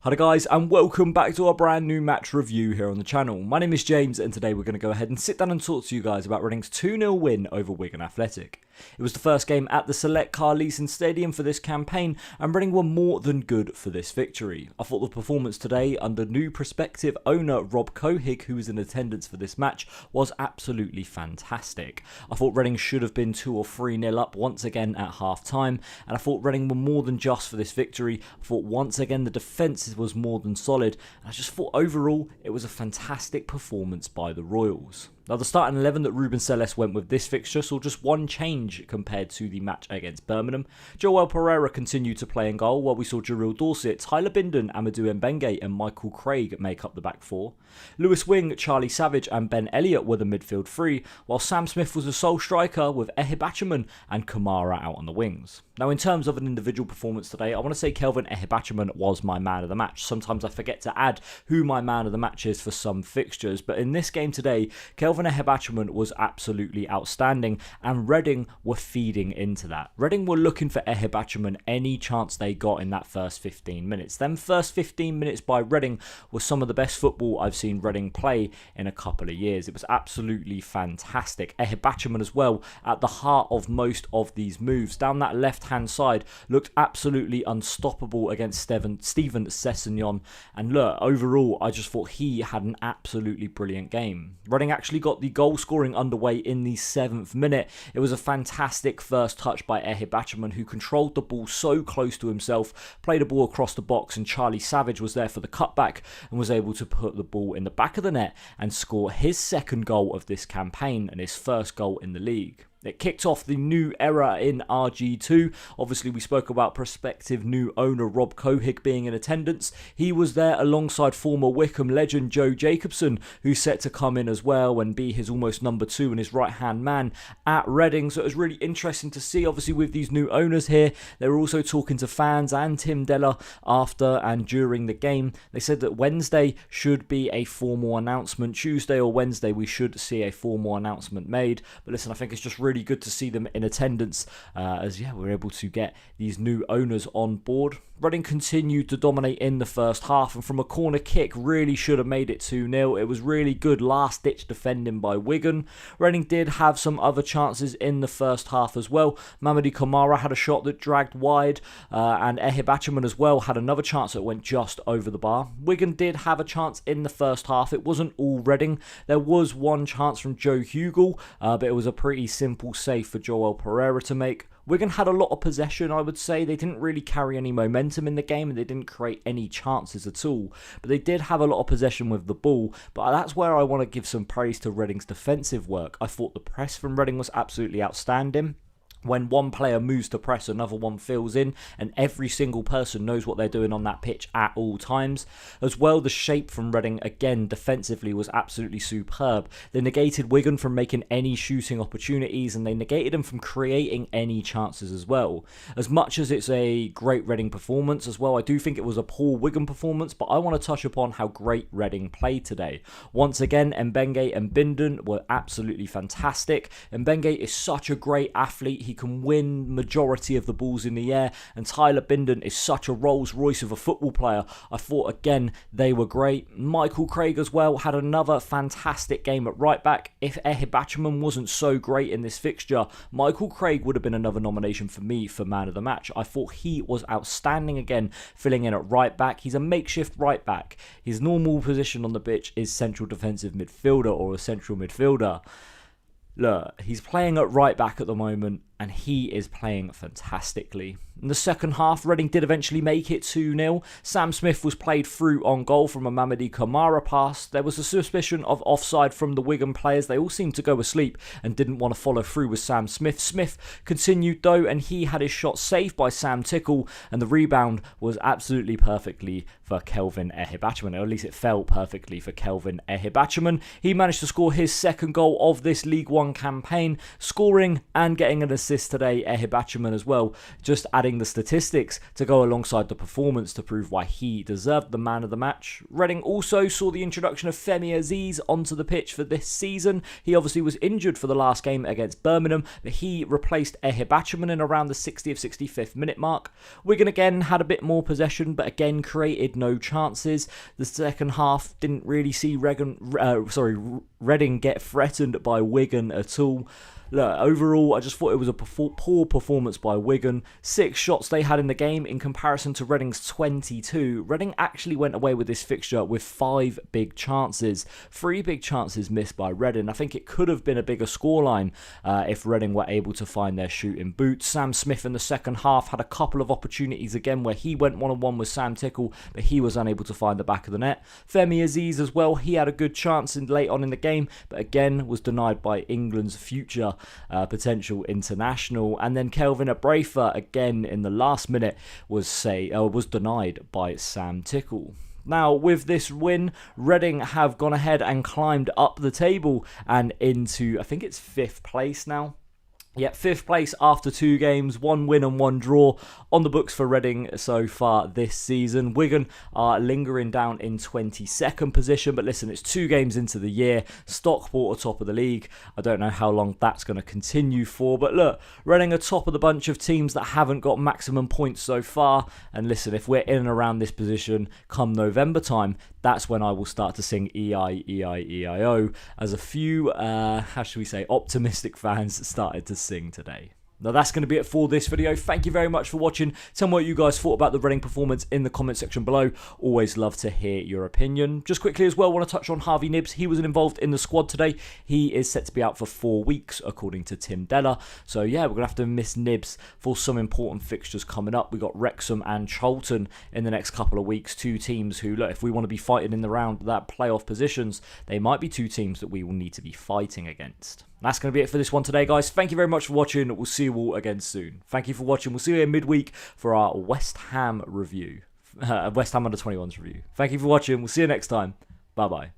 Hi guys, and welcome back to our brand new match review here on the channel. My name is James, and today we're going to go ahead and sit down and talk to you guys about Reading's 2-0 win over Wigan Athletic. It was the first game at the Select Carlesen Stadium for this campaign, and Reading were more than good for this victory. I thought the performance today under new prospective owner Rob Cohig, who was in attendance for this match, was absolutely fantastic. I thought Reading should have been 2 or 3-0 up once again at half time, and I thought Reading were more than just for this victory. I thought once again the defence was more than solid, and I just thought overall it was a fantastic performance by the Royals. Now, the starting 11 that Ruben Celes went with this fixture saw just one change compared to the match against Birmingham. Joel Pereira continued to play in goal, while we saw Jarrell Dorset, Tyler Bindon, Amadou Mbenge and Michael Craig make up the back four. Lewis Wing, Charlie Savage and Ben Elliott were the midfield three, while Sam Smith was the sole striker with Ehibhatiomhan and Kamara out on the wings. Now, in terms of an individual performance today, I want to say Kelvin Ehibhatiomhan was my man of the match. Sometimes I forget to add who my man of the match is for some fixtures, but in this game today, Kelvin Ehibhatiomhan was absolutely outstanding, and Reading were feeding into that. Reading were looking for Ehibhatiomhan any chance they got in that first 15 minutes. Them first 15 minutes by Reading was some of the best football I've seen Reading play in a couple of years. It was absolutely fantastic. Ehibhatiomhan as well at the heart of most of these moves. Down that left-hand side, looked absolutely unstoppable against Steven Sessegnon. And look, overall, I just thought he had an absolutely brilliant game. Reading actually got the goal scoring underway in the 7th minute. It was a fantastic first touch by Ehibhatiomhan, who controlled the ball so close to himself, played a ball across the box, and Charlie Savage was there for the cutback and was able to put the ball in the back of the net and score his second goal of this campaign and his first goal in the league. It kicked off the new era in RG2. Obviously, we spoke about prospective new owner Rob Cohig being in attendance. He was there alongside former Wycombe legend Joe Jacobson, who's set to come in as well and be his almost number 2 and his right-hand man at Reading. So it was really interesting to see, obviously, with these new owners here. They were also talking to fans and Tim Della after and during the game. They said that Wednesday should be a formal announcement. Tuesday or Wednesday, we should see a formal announcement made. But listen, I think it's just really good to see them in attendance as we're able to get these new owners on board. Reading continued to dominate in the first half, and from a corner kick really should have made it 2-0. It was really good last ditch defending by Wigan. Reading did have some other chances in the first half as well. Amadou Kamara had a shot that dragged wide, and Ehibhatiomhan as well had another chance that went just over the bar. Wigan did have a chance in the first half. It wasn't all Reading. There was one chance from Joe Hugel, but it was a pretty simple save for Joel Pereira to make. Wigan had a lot of possession, I would say. They didn't really carry any momentum in the game, and they didn't create any chances at all. But they did have a lot of possession with the ball. But that's where I want to give some praise to Reading's defensive work. I thought the press from Reading was absolutely outstanding. When one player moves to press, another one fills in, and every single person knows what they're doing on that pitch at all times. As well, the shape from Reading, again, defensively was absolutely superb. They negated Wigan from making any shooting opportunities, and they negated them from creating any chances as well. As much as it's a great Reading performance as well, I do think it was a poor Wigan performance, but I want to touch upon how great Reading played today. Once again, Mbenge and Bindon were absolutely fantastic. Mbenge is such a great athlete. He can win majority of the balls in the air, and Tyler Bindon is such a Rolls Royce of a football player. I thought again they were great. Michael Craig as well had another fantastic game at right back. If Ehibhatiomhan wasn't so great in this fixture, Michael Craig would have been another nomination for me for man of the match. I thought he was outstanding again, filling in at right back. He's a makeshift right back. His normal position on the pitch is central defensive midfielder or a central midfielder. Look, he's playing at right back at the moment, and he is playing fantastically. In the second half, Reading did eventually make it 2-0. Sam Smith was played through on goal from a Amadou Kamara pass. There was a suspicion of offside from the Wigan players. They all seemed to go asleep and didn't want to follow through with Sam Smith. Smith continued though, and he had his shot saved by Sam Tickle, and the rebound was absolutely perfectly for Kelvin Ehibhatiomhan, or at least it fell perfectly for Kelvin Ehibhatiomhan. He managed to score his second goal of this League One campaign, scoring and getting an assist assist today, Ehibhatiomhan as well, just adding the statistics to go alongside the performance to prove why he deserved the man of the match. Reading also saw the introduction of Femi Aziz onto the pitch for this season. He obviously was injured for the last game against Birmingham, but he replaced Ehibhatiomhan in around the 60th, 65th minute mark. Wigan again had a bit more possession, but again created no chances. The second half didn't really see Reading get threatened by Wigan at all. Look, overall, I just thought it was a poor performance by Wigan. 6 shots they had in the game in comparison to Reading's 22. Reading actually went away with this fixture with 5 big chances. 3 big chances missed by Reading. I think it could have been a bigger scoreline if Reading were able to find their shooting boots. Sam Smith in the second half had a couple of opportunities again where he went one-on-one with Sam Tickle, but he was unable to find the back of the net. Femi Aziz as well, he had a good chance late on in the game, but again was denied by England's future potential international. And then Kelvin Ehibhatiomhan again in the last minute was denied by Sam Tickle. Now, with this win, Reading have gone ahead and climbed up the table and into, I think it's 5th place now. Yeah, 5th place after 2 games, 1 win and 1 draw on the books for Reading so far this season. Wigan are lingering down in 22nd position, but listen, it's 2 games into the year. Stockport are top of the league. I don't know how long that's going to continue for, but look, Reading are top of the bunch of teams that haven't got maximum points so far. And listen, if we're in and around this position come November time, that's when I will start to sing E-I-E-I-E-I-O, as a few, optimistic fans started to sing today. Now that's going to be it for this video. Thank you very much for watching. Tell me what you guys thought about the Reading performance in the comment section below. Always love to hear your opinion. Just quickly as well, I want to touch on Harvey Knibbs. He wasn't involved in the squad today. He is set to be out for 4 weeks, according to Tim Della. So yeah, we're going to have to miss Knibbs for some important fixtures coming up. We've got Wrexham and Charlton in the next couple of weeks. 2 teams who, look, if we want to be fighting in the round that playoff positions, they might be 2 teams that we will need to be fighting against. That's going to be it for this one today, guys. Thank you very much for watching. We'll see you all again soon. Thank you for watching. We'll see you in midweek for our West Ham review. West Ham Under-21s review. Thank you for watching. We'll see you next time. Bye-bye.